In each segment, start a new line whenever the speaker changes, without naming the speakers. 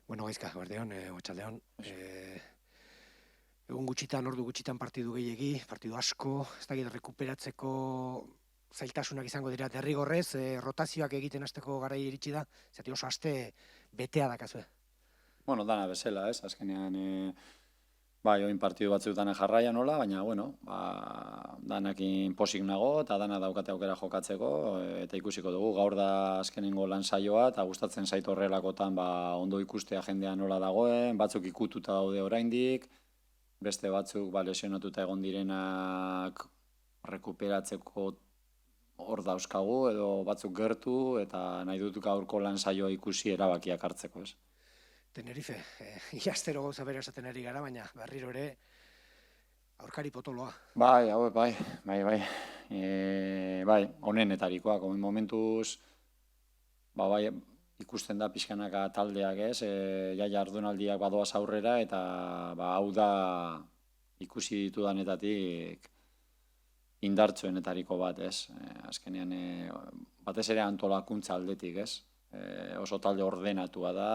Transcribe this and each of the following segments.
Bueno, gaizka, bardeon, otxaldeon. Egun gutxitan, ordu gutxitan partidu gehiegi, partidu asko, ez dakit rekuperatzeko zailtasunak izango dira derrigorrez, rotazioak egiten hasteko garai iritsi da, zati oso aste betea dakazue.
Bueno, dana bezala, ez? Azkenean, bai, oin partidu batzuetan jarraia nola, baina, bueno, danakin posik nago, eta dana daukate aukera jokatzeko, eta ikusiko dugu, gaur da azkenengo lan saioa, eta gustatzen zait horrelakotan, ondo ikustea jendea nola dagoen, batzuk ikututa daude oraindik, beste batzuk, lesionatuta egon direnak rekuperatzeko hor dauzkagu, edo batzuk gertu, eta nahi dut gaurko lan saioa ikusi erabakiak hartzeko, ez?
Tenerife, iaztero gauza bera esaten ari gara, baina berriro ere aurkari potoloa.
Bai, hauek, bai, honenetarikoak, momentuz, bai, ikusten da pixkanaka taldeak, ez, ja jardunaldiak badoaz aurrera, eta hau da ikusi ditudanetatik indartsuenetariko bat, ez, azkenean, batez ere antolakuntza aldetik, ez, oso talde ordenatua da,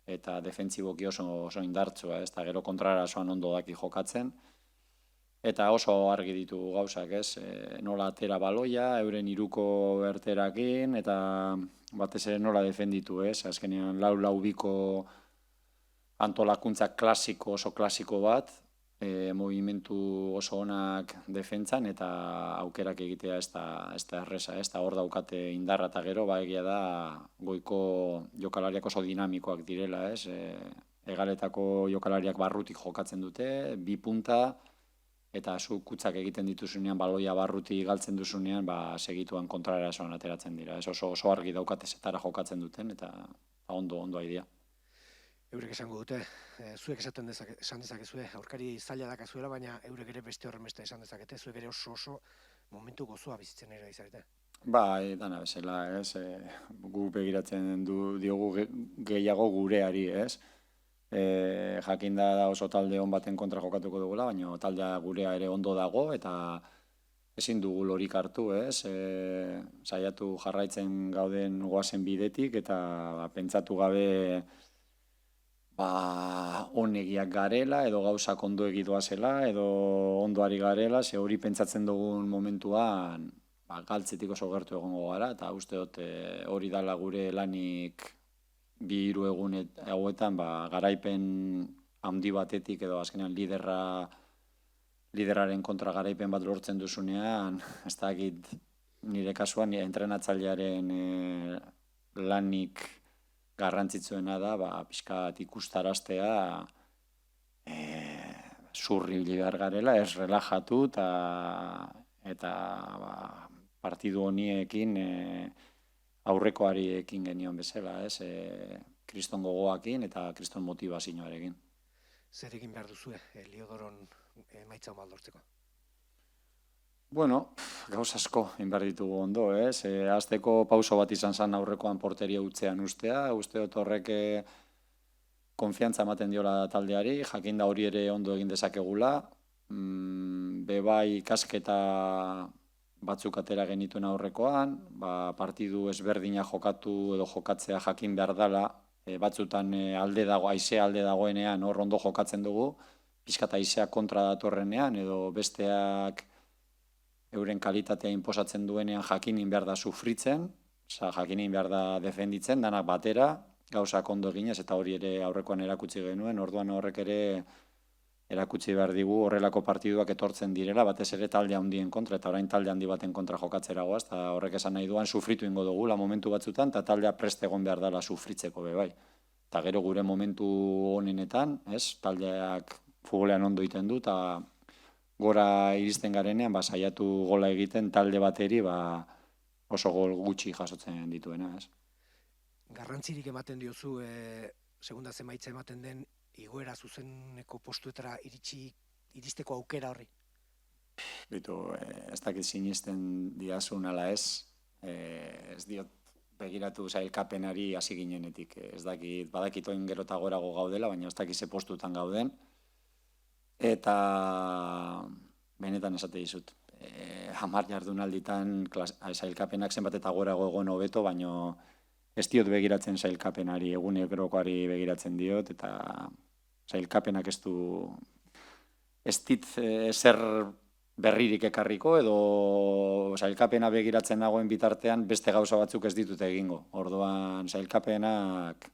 eta defentsiboki oso indartsua, ez, eta gero kontrarasoan ondo daki jokatzen, eta oso argi ditu gauzak, ez, nola atera baloia, euren iruko berterakin, eta batez ere nola defenditu, ez, azkenean lau biko antolakuntza klasiko, oso klasiko bat, movimentu oso onak defentsan, eta aukerak egitea ez da erresa, ez da hor daukate indarra eta gero, egia da goiko jokalariak oso dinamikoak direla, ez, egaletako jokalariak barrutik jokatzen dute, bi punta, eta zu kutzak egiten dituzunean, baloia barruti galtzen duzunean, segituan kontrarasoan ateratzen dira. Ez oso argi daukate zetara jokatzen duten, eta ondo idea.
Eurek esango dute, zuek esan dezakezue, aurkari zaila dakazuela, baina eurek ere beste horren beste esan dezakete, zuek ere oso momentu gozoa bizitzen ere izarete.
Bai, dana bezala, ez, gu begiratzen diogu gehiago gureari, ez, jakinda da oso talde on baten kontra jokatuko dugula, baina taldea gurea ere ondo dago, eta ezin dugu lorik hartu, ez, saiatu jarraitzen gauden goazen bidetik, eta pentsatu gabe onegiak garela, edo gauzak ondo egidoazela, edo ondoari garela, ze hori pentsatzen dugun momentuan, galtzetik oso gertu egongo gara, eta uste dut hori dala gure lanik 2-3 egun hauetan, garaipen handi batetik, edo azkenean liderraren kontra garaipen bat lortzen duzunean, ez dakit nire kasuan, entrenatzailearen lanik garrantzitsuena da, pixkat ikustaraztea zurri behar garela, ez relajatu, eta partidu honiekin aurrekoariekin genion bezala, ez, kriston gogoakin eta kriston motivazioarekin.
Zer egin behar duzue, Liodoron emaitza hon baldortzeko?
Bueno, gauz asko inbar ditugu ondo, ez? Azteko pauso bat izan zen aurrekoan porteria utzean ustea, uste dut horrek konfiantza ematen diola taldeari, jakinda hori ere ondo egin dezakegula, bebai ikasketa batzuk atera genituen aurrekoan, partidu ezberdina jokatu edo jokatzea jakin behar dela, batzutan haizea alde dagoenean hor ondo jokatzen dugu, pixkat haizea kontra datorrenean edo besteak euren kalitatea inposatzen duenean jakinin behar da sufritzen, jakinin behar da defenditzen, danak batera, gauzak ondo eginez, eta hori ere aurrekoan erakutsi genuen, orduan horrek ere erakutsi behar digu horrelako partiduak etortzen direla, batez ere talde handien kontra, eta orain talde handi baten kontra jokatzera goaz, eta horrek esan nahi duan sufritu ingo dugula momentu batzutan, eta taldea prest egon behar dela sufritzeko bebai. Eta gero gure momentu honenetan, taldeak futbolean ondo iten du, eta gora iristen garenean, saiatu gola egiten talde bateri, oso gol gutxi jasotzen dituena, ez?
Garrantzirik ematen diozu, segunda zemaitza ematen den, igoera zuzeneko postuetara iristeko aukera horri?
Bitu, ez dakit sinisten diazun ala ez diot begiratu zailkapenari hasi ginenetik, ez dakit, badakitoin gero eta gorago gaudela, baina ez dakit ze postutan gauden, eta benetan esate dizut. 10 jardunalditan zailkapenak zenbat eta gorago egon hobeto, baino ez diot begiratzen sailkapenari, egunerokoari begiratzen diot, eta sailkapenak ez dit zer berririk ekarriko, edo sailkapena begiratzen dagoen bitartean beste gauza batzuk ez ditut egingo. Orduan sailkapenak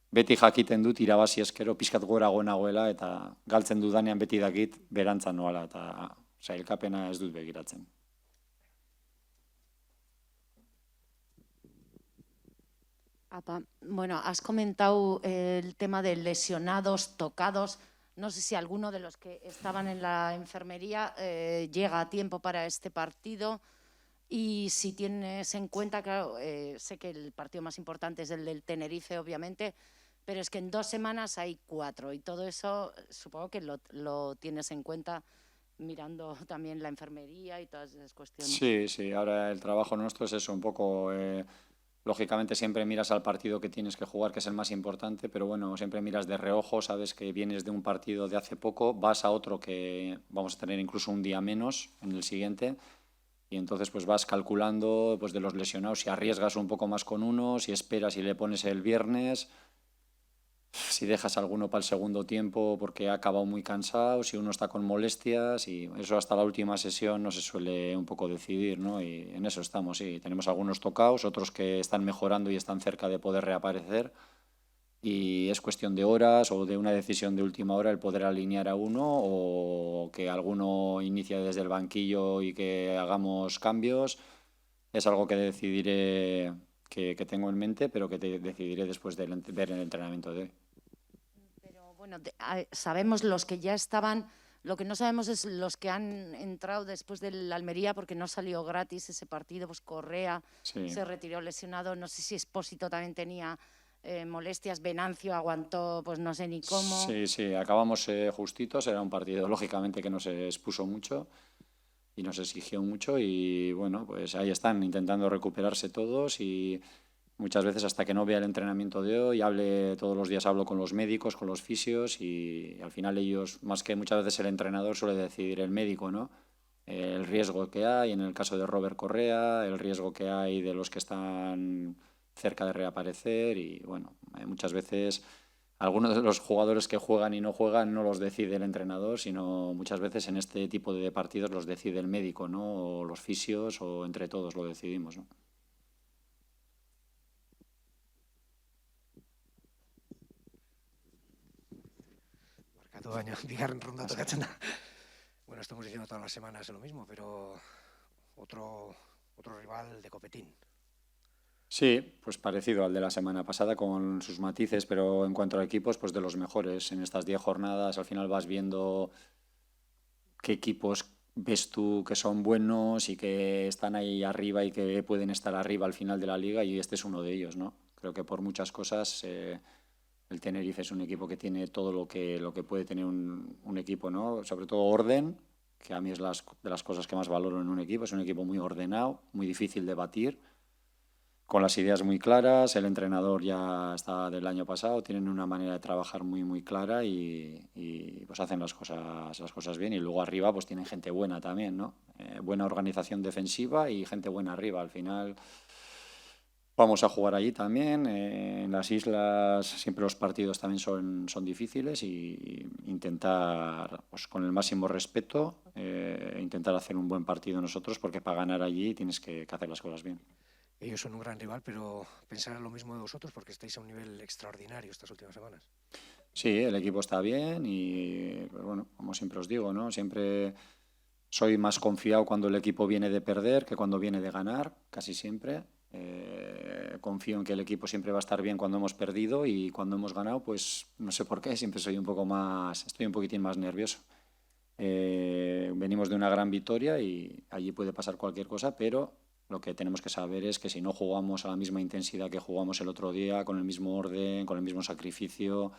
beti jakiten dut irabazi eskero pixkat gorago nagoela, eta galtzen dudanean beti dakit berantzan noala, eta sailkapena ez dut begiratzen.
Bueno, has comentado el tema de lesionados, tocados. No sé si alguno de los que estaban en la enfermería llega a tiempo para este partido, y si tienes en cuenta, claro, sé que el partido más importante es el del Tenerife, obviamente, pero es que en 2 semanas hay 4, y todo eso supongo que lo tienes en cuenta mirando también la enfermería y todas esas cuestiones.
Sí, ahora el trabajo nuestro es eso, un poco... Lógicamente siempre miras al partido que tienes que jugar, que es el más importante, pero bueno, siempre miras de reojo, sabes que vienes de un partido de hace poco, vas a otro que vamos a tener incluso un día menos en el siguiente, y entonces pues vas calculando pues de los lesionados, si arriesgas un poco más con uno, si esperas y le pones el viernes, si dejas alguno para el segundo tiempo porque ha acabado muy cansado, si uno está con molestias, y eso hasta la última sesión no se suele un poco decidir, ¿no? Y en eso estamos, sí. Tenemos algunos tocados, otros que están mejorando y están cerca de poder reaparecer, y es cuestión de horas o de una decisión de última hora el poder alinear a uno, o que alguno inicie desde el banquillo y que hagamos cambios. Es algo que decidiré, que tengo en mente, pero que decidiré después de ver el entrenamiento de hoy.
Pero bueno, sabemos los que ya estaban, lo que no sabemos es los que han entrado después del Almería, porque no salió gratis ese partido, pues Correa se retiró lesionado, no sé si Expósito también tenía molestias, Venancio aguantó, pues no sé ni cómo.
Sí, acabamos justitos, era un partido lógicamente que no se expuso mucho y nos exigió mucho, y bueno, pues ahí están intentando recuperarse todos, y muchas veces hasta que no vea el entrenamiento de hoy, todos los días hablo con los médicos, con los fisios, y al final ellos, más que muchas veces el entrenador, suele decidir el médico, ¿no? El riesgo que hay, en el caso de Robert Correa, el riesgo que hay de los que están cerca de reaparecer, y bueno, muchas veces algunos de los jugadores que juegan y no juegan no los decide el entrenador, sino muchas veces en este tipo de partidos los decide el médico, ¿no? O los fisios, o entre todos lo decidimos, ¿no?
Marcatu baino, bigarren ronda tocatzen da. Bueno, estamos diciendo todas las semanas lo mismo, pero otro rival de copetín.
Sí, pues parecido al de la semana pasada con sus matices, pero en cuanto a equipos, pues de los mejores. En estas 10 jornadas al final vas viendo qué equipos ves tú que son buenos y que están ahí arriba y que pueden estar arriba al final de la liga, y este es uno de ellos, ¿no? Creo que por muchas cosas el Tenerife es un equipo que tiene todo lo que puede tener un equipo, ¿no? Sobre todo orden, que a mí es de las cosas que más valoro en un equipo. Es un equipo muy ordenado, muy difícil de batir, con las ideas muy claras. El entrenador ya está del año pasado, tienen una manera de trabajar muy clara, y pues hacen las cosas bien, y luego arriba pues tienen gente buena también, ¿no? Buena organización defensiva y gente buena arriba. Al final vamos a jugar allí también. En las islas siempre los partidos también son difíciles, y intentar, pues con el máximo respeto, intentar hacer un buen partido nosotros, porque para ganar allí tienes que hacer las cosas bien.
Ellos son un gran rival, pero pensarán lo mismo de vosotros porque estáis a un nivel extraordinario estas últimas semanas.
Sí, el equipo está bien, y pues bueno, como siempre os digo, ¿no? Siempre soy más confiado cuando el equipo viene de perder que cuando viene de ganar, casi siempre. Confío en que el equipo siempre va a estar bien cuando hemos perdido, y cuando hemos ganado, pues no sé por qué, siempre estoy un poquitín más nervioso. Venimos de una gran victoria y allí puede pasar cualquier cosa, pero lo que tenemos que saber es que si no jugamos a la misma intensidad que jugamos el otro día, con el mismo orden, con el mismo sacrificio,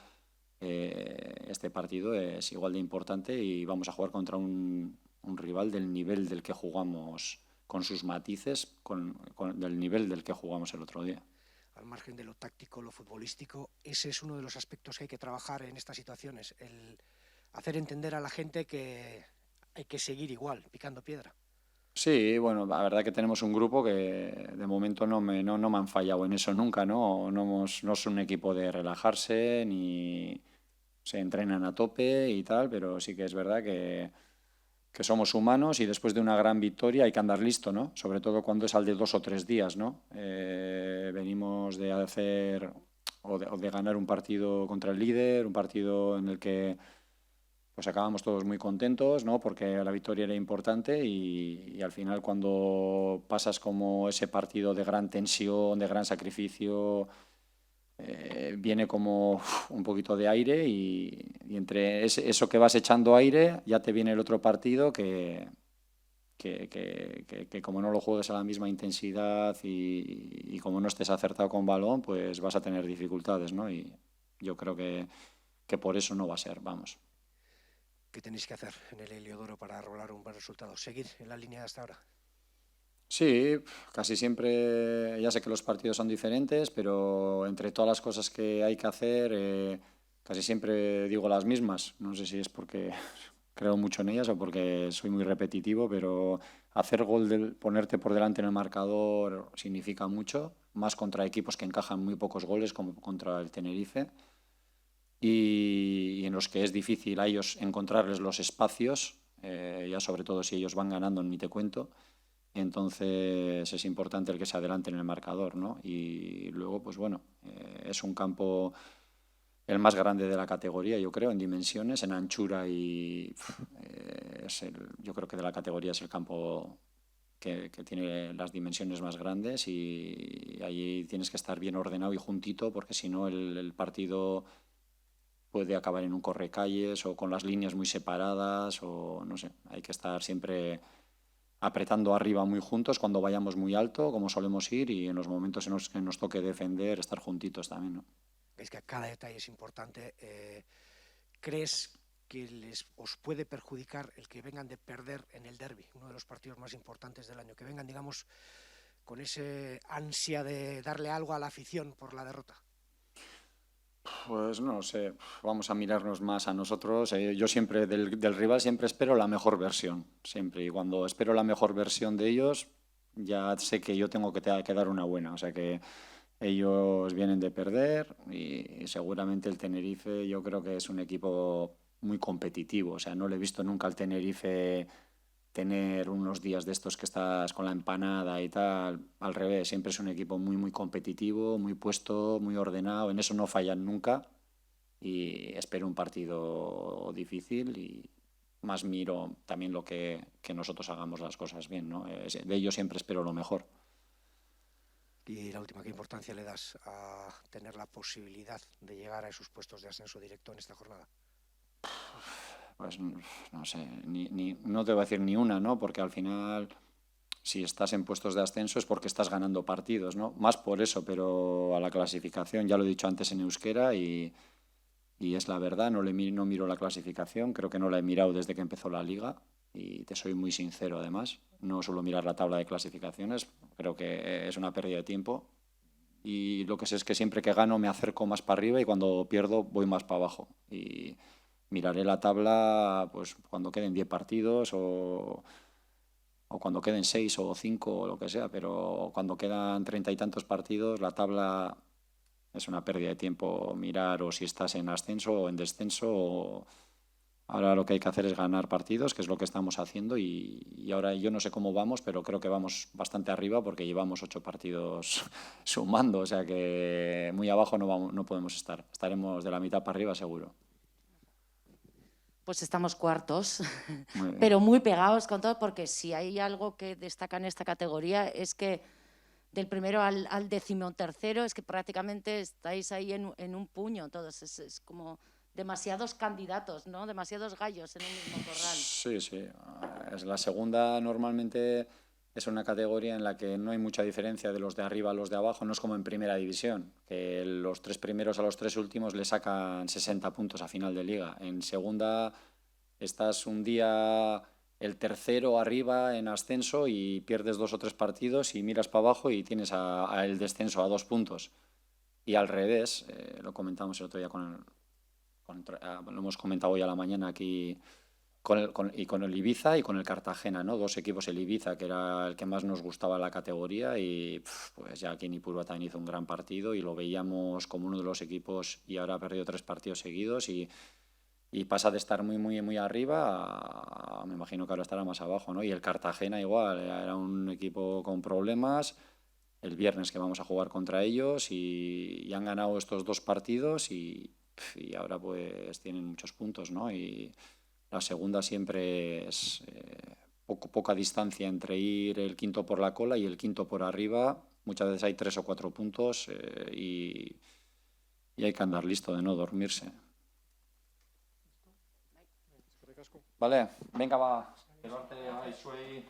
este partido es igual de importante, y vamos a jugar contra un rival del nivel del que jugamos, con sus matices, del nivel del que jugamos el otro día.
Al margen de lo táctico, lo futbolístico, ese es uno de los aspectos que hay que trabajar en estas situaciones, el hacer entender a la gente que hay que seguir igual, picando piedra.
Sí, bueno, la verdad que tenemos un grupo que de momento no me han fallado en eso nunca, ¿no? No es un equipo de relajarse ni se entrenan a tope y tal, pero sí que es verdad que somos humanos y después de una gran victoria hay que andar listo, ¿no? Sobre todo cuando es al de 2 o 3 días, ¿no? Venimos de hacer o de ganar un partido contra el líder, un partido en el que pues acabamos todos muy contentos, ¿no? Porque la victoria era importante y al final cuando pasas como ese partido de gran tensión, de gran sacrificio, viene como un poquito de aire y entre eso que vas echando aire ya te viene el otro partido que como no lo juegues a la misma intensidad y como no estés acertado con balón, pues vas a tener dificultades, ¿no? Y yo creo que por eso no va a ser, vamos.
¿Qué tenéis que hacer en el Heliodoro para lograr un buen resultado? ¿Seguir en la línea de hasta ahora?
Sí, casi siempre, ya sé que los partidos son diferentes, pero entre todas las cosas que hay que hacer, casi siempre digo las mismas. No sé si es porque creo mucho en ellas o porque soy muy repetitivo, pero hacer gol, ponerte por delante en el marcador significa mucho, más contra equipos que encajan muy pocos goles, como contra el Tenerife, y en los que es difícil a ellos encontrarles los espacios, ya sobre todo si ellos van ganando, ni te cuento. Entonces es importante el que se adelante en el marcador, ¿no? Y luego, pues bueno, es un campo el más grande de la categoría, yo creo, en dimensiones, en anchura y yo creo que de la categoría es el campo que tiene las dimensiones más grandes y allí tienes que estar bien ordenado y juntito porque si no el partido puede acabar en un correcalles o con las líneas muy separadas o no sé, hay que estar siempre apretando arriba muy juntos cuando vayamos muy alto, como solemos ir, y en los momentos en los que nos toque defender, estar juntitos también, ¿no?
Es que cada detalle es importante. ¿Crees que os puede perjudicar el que vengan de perder en el derbi, uno de los partidos más importantes del año? Que vengan, digamos, con ese ansia de darle algo a la afición por la derrota.
Pues no sé, vamos a mirarnos más a nosotros. Yo siempre del rival siempre espero la mejor versión, siempre. Y cuando espero la mejor versión de ellos, ya sé que yo tengo que dar una buena. O sea que ellos vienen de perder y seguramente el Tenerife yo creo que es un equipo muy competitivo. O sea, no le he visto nunca al Tenerife tener unos días de estos que estás con la empanada y tal. Al revés, siempre es un equipo muy, muy competitivo, muy puesto, muy ordenado. En eso no fallan nunca y espero un partido difícil y más miro también lo que nosotros hagamos las cosas bien, ¿no? De ellos siempre espero lo mejor.
Y la última, ¿qué importancia le das a tener la posibilidad de llegar a esos puestos de ascenso directo en esta jornada?
Pues no sé, no te voy a decir ni una, ¿no? Porque al final, si estás en puestos de ascenso es porque estás ganando partidos, ¿no? Más por eso, pero a la clasificación, ya lo he dicho antes en euskera y es la verdad, no miro la clasificación, creo que no la he mirado desde que empezó la liga y te soy muy sincero además, no suelo mirar la tabla de clasificaciones, creo que es una pérdida de tiempo y lo que sé es que siempre que gano me acerco más para arriba y cuando pierdo voy más para abajo y miraré la tabla pues cuando queden 10 partidos o cuando queden 6 o 5 o lo que sea, pero cuando quedan 30 y tantos partidos la tabla es una pérdida de tiempo mirar o si estás en ascenso o en descenso. Ahora lo que hay que hacer es ganar partidos, que es lo que estamos haciendo y ahora yo no sé cómo vamos, pero creo que vamos bastante arriba porque llevamos 8 partidos sumando, o sea que muy abajo no podemos estar. Estaremos de la mitad para arriba seguro.
Pues estamos cuartos,
Muy bien.
pero muy pegados con todo, porque si hay algo que destaca en esta categoría es que del primero al 13º es que prácticamente estáis ahí en un puño todos. Es como demasiados candidatos, ¿no? Demasiados gallos en un mismo corral.
Sí, sí. Es la segunda normalmente es una categoría en la que no hay mucha diferencia de los de arriba a los de abajo, no es como en primera división, que los 3 primeros a los 3 últimos le sacan 60 puntos a final de liga. En segunda estás un día el tercero arriba en ascenso y pierdes 2 o 3 partidos y miras para abajo y tienes a el descenso a 2 puntos. Y al revés, lo comentamos el otro día lo hemos comentado hoy a la mañana aquí y con el Ibiza y con el Cartagena, ¿no? Dos equipos, el Ibiza, que era el que más nos gustaba la categoría, y pues ya aquí en Ipurua también hizo un gran partido y lo veíamos como uno de los equipos, y ahora ha perdido 3 partidos seguidos y pasa de estar muy, muy, muy arriba me imagino que ahora estará más abajo, ¿no? Y el Cartagena igual, era un equipo con problemas. El viernes que vamos a jugar contra ellos y han ganado estos 2 partidos y ahora pues tienen muchos puntos, ¿no? Y la segunda siempre es poca distancia entre ir el quinto por la cola y el quinto por arriba. Muchas veces hay 3 o 4 puntos y hay que andar listo de no dormirse. Vale, venga, va.